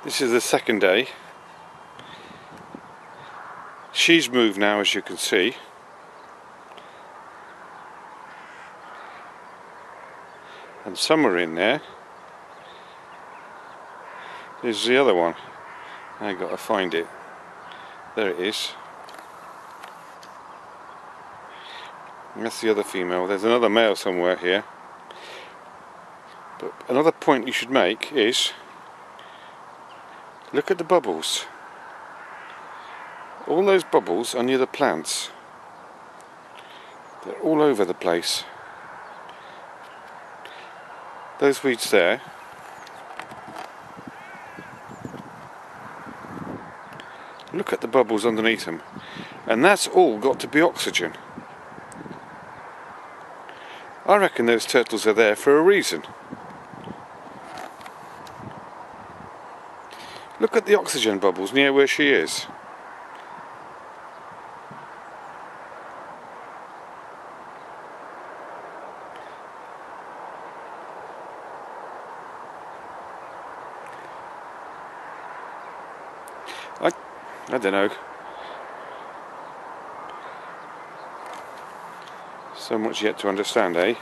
This is the second day. She's moved now, as you can see. And somewhere in there is the other one. I got to find it. There it is. And that's the other female. There's another male somewhere here. But another point you should make is, look at the bubbles. All those bubbles are near the plants. They're all over the place. Those weeds there, look at the bubbles underneath them, and that's all got to be oxygen. I reckon those turtles are there for a reason. Look at the oxygen bubbles near where she is. I don't know. So much yet to understand, eh?